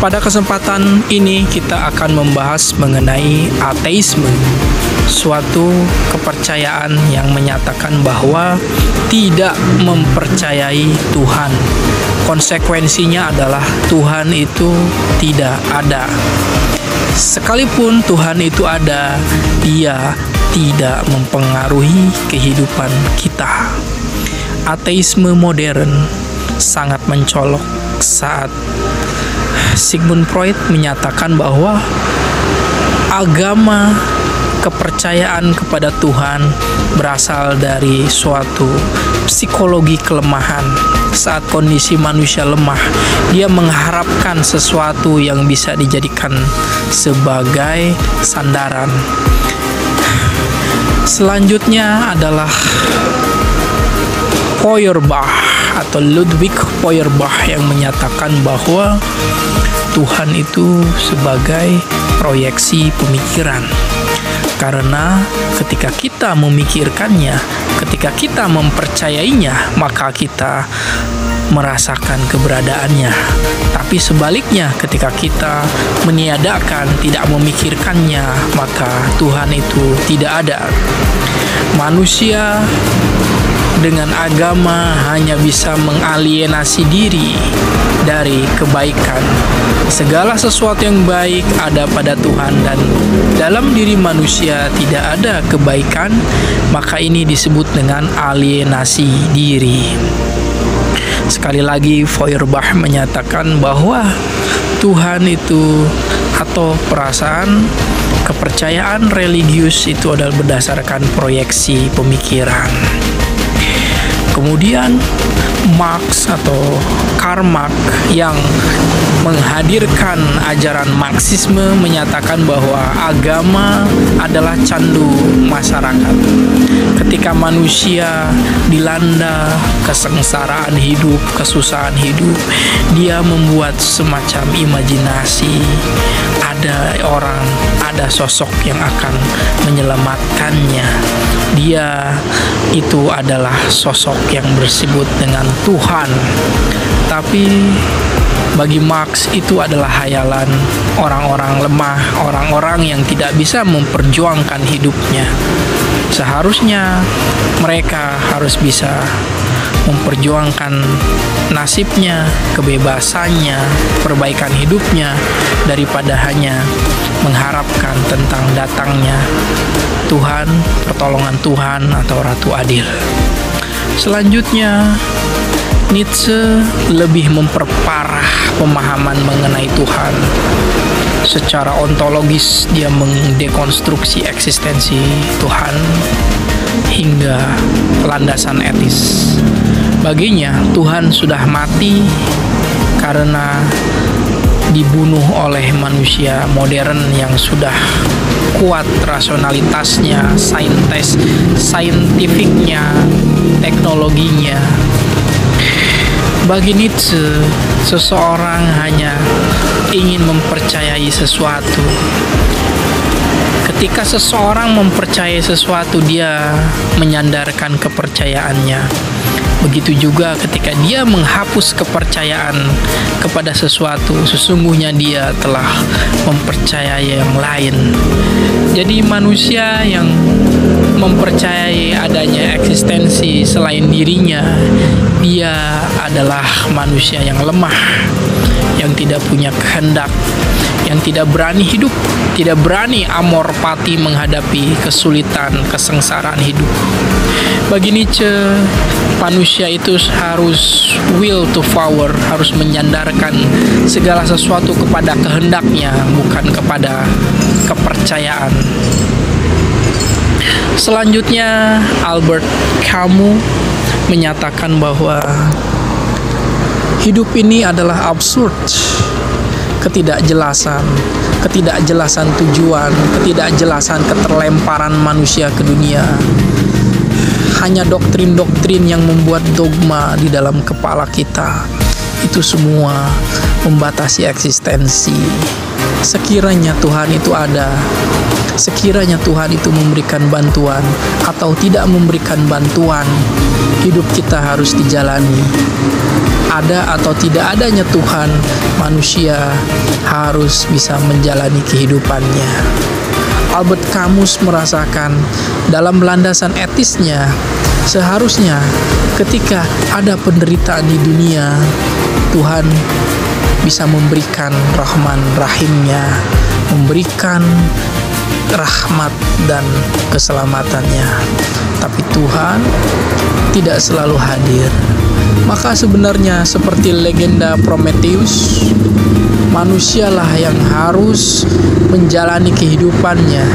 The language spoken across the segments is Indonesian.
Pada kesempatan ini kita akan membahas mengenai ateisme, suatu kepercayaan yang menyatakan bahwa tidak mempercayai Tuhan. Konsekuensinya adalah Tuhan itu tidak ada. Sekalipun Tuhan itu ada, Dia tidak mempengaruhi kehidupan kita. Ateisme modern sangat mencolok saat Sigmund Freud menyatakan bahwa agama, kepercayaan kepada Tuhan berasal dari suatu psikologi kelemahan. Saat kondisi manusia lemah, dia mengharapkan sesuatu yang bisa dijadikan sebagai sandaran. Selanjutnya adalah Feuerbach atau Ludwig Feuerbach yang menyatakan bahwa Tuhan itu sebagai proyeksi pemikiran. Karena ketika kita memikirkannya, ketika kita mempercayainya, maka kita merasakan keberadaannya. Tapi sebaliknya, ketika kita meniadakan, tidak memikirkannya, maka Tuhan itu tidak ada. Manusia dengan agama hanya bisa mengalienasi diri dari kebaikan. Segala sesuatu yang baik ada pada Tuhan, dan dalam diri manusia tidak ada kebaikan, maka ini disebut dengan alienasi diri. Sekali lagi, Feuerbach menyatakan bahwa Tuhan itu atau perasaan, kepercayaan religius itu adalah berdasarkan proyeksi pemikiran. Kemudian Marx atau Karl Marx yang menghadirkan ajaran Marxisme menyatakan bahwa agama adalah candu masyarakat. Ketika manusia dilanda kesengsaraan hidup, kesusahan hidup, dia membuat semacam imajinasi. Ada orang, ada sosok yang akan menyelamatkannya. Dia itu adalah sosok yang bersebut dengan Tuhan. Tapi bagi Marx itu adalah hayalan orang-orang lemah, orang-orang yang tidak bisa memperjuangkan hidupnya. Seharusnya mereka harus bisa memperjuangkan nasibnya, kebebasannya, perbaikan hidupnya, daripada hanya mengharapkan tentang datangnya Tuhan, pertolongan Tuhan atau Ratu Adil. Selanjutnya, Nietzsche lebih memperparah pemahaman mengenai Tuhan. Secara ontologis, dia mendekonstruksi eksistensi Tuhan hingga landasan etis. Baginya, Tuhan sudah mati karena dibunuh oleh manusia modern yang sudah kuat rasionalitasnya, saintifiknya, teknologinya. Bagi Nietzsche, seseorang hanya ingin mempercayai sesuatu. Ketika seseorang mempercayai sesuatu, dia menyandarkan kepercayaannya. Begitu juga ketika dia menghapus kepercayaan kepada sesuatu, sesungguhnya dia telah mempercayai yang lain. Jadi manusia yang mempercayai adanya eksistensi selain dirinya, dia adalah manusia yang lemah, yang tidak punya kehendak, yang tidak berani hidup, tidak berani amor pati menghadapi kesulitan, kesengsaraan hidup. Bagi Nietzsche, manusia itu harus will to power, harus menyandarkan segala sesuatu kepada kehendaknya, bukan kepada kepercayaan. Selanjutnya, Albert Camus menyatakan bahwa hidup ini adalah absurd. Ketidakjelasan tujuan, ketidakjelasan keterlemparan manusia ke dunia. Hanya doktrin-doktrin yang membuat dogma di dalam kepala kita. Itu semua membatasi eksistensi. Sekiranya Tuhan itu ada, sekiranya Tuhan itu memberikan bantuan atau tidak memberikan bantuan, hidup kita harus dijalani. ada atau tidak adanya Tuhan, manusia harus bisa menjalani kehidupannya. Albert Camus merasakan dalam landasan etisnya, seharusnya ketika ada penderitaan di dunia, Tuhan bisa memberikan Rahman Rahimnya, memberikan rahmat dan keselamatannya. Tapi Tuhan tidak selalu hadir. Maka sebenarnya seperti legenda Prometheus, manusialah yang harus menjalani kehidupannya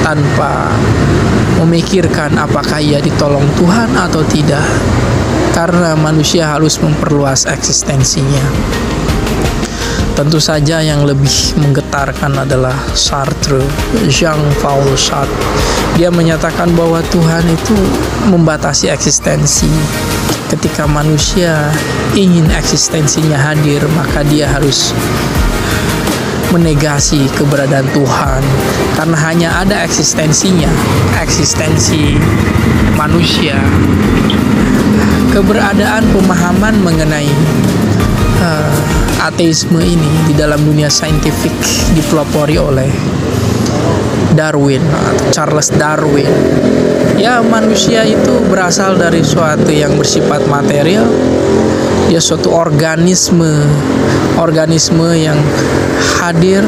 tanpa memikirkan apakah ia ditolong Tuhan atau tidak, karena manusia harus memperluas eksistensinya. Tentu saja yang lebih menggetarkan adalah Sartre, Jean-Paul Sartre. Dia menyatakan bahwa Tuhan itu membatasi eksistensi. Ketika manusia ingin eksistensinya hadir, maka dia harus menegasi keberadaan Tuhan, karena hanya ada eksistensinya, eksistensi manusia. Keberadaan pemahaman mengenai ateisme ini di dalam dunia saintifik dipelopori oleh Darwin, Charles Darwin. Ya, manusia itu berasal dari suatu yang bersifat material. Dia suatu organisme yang hadir,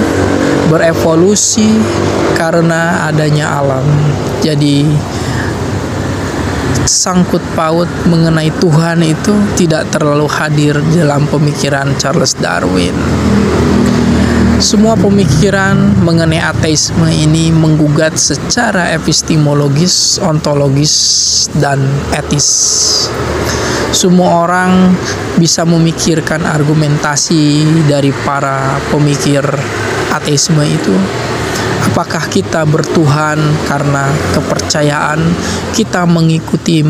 berevolusi karena adanya alam. Jadi sangkut paut mengenai Tuhan itu tidak terlalu hadir dalam pemikiran Charles Darwin. Semua pemikiran mengenai ateisme ini menggugat secara epistemologis, ontologis, dan etis. Semua orang bisa memikirkan argumentasi dari para pemikir ateisme itu. Apakah kita bertuhan karena kepercayaan kita mengikuti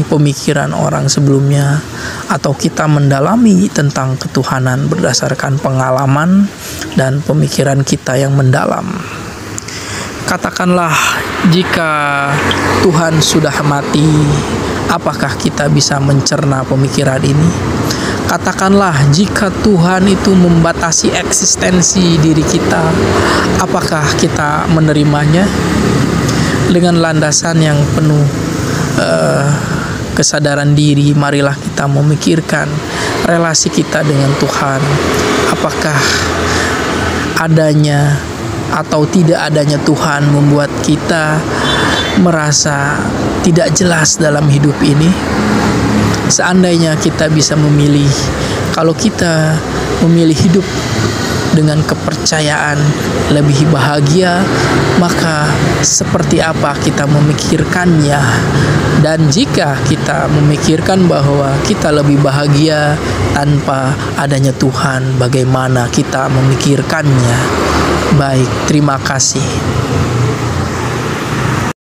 pemikiran orang sebelumnya, atau kita mendalami tentang ketuhanan berdasarkan pengalaman dan pemikiran kita yang mendalam? Katakanlah jika Tuhan sudah mati, apakah kita bisa mencerna pemikiran ini? Katakanlah jika Tuhan itu membatasi eksistensi diri kita, apakah kita menerimanya? Dengan landasan yang penuh kesadaran diri, marilah kita memikirkan relasi kita dengan Tuhan. Apakah adanya atau tidak adanya Tuhan membuat kita merasa tidak jelas dalam hidup ini? Seandainya kita bisa memilih, kalau kita memilih hidup dengan kepercayaan lebih bahagia, maka seperti apa kita memikirkannya? Dan jika kita memikirkan bahwa kita lebih bahagia tanpa adanya Tuhan, bagaimana kita memikirkannya? Baik, terima kasih.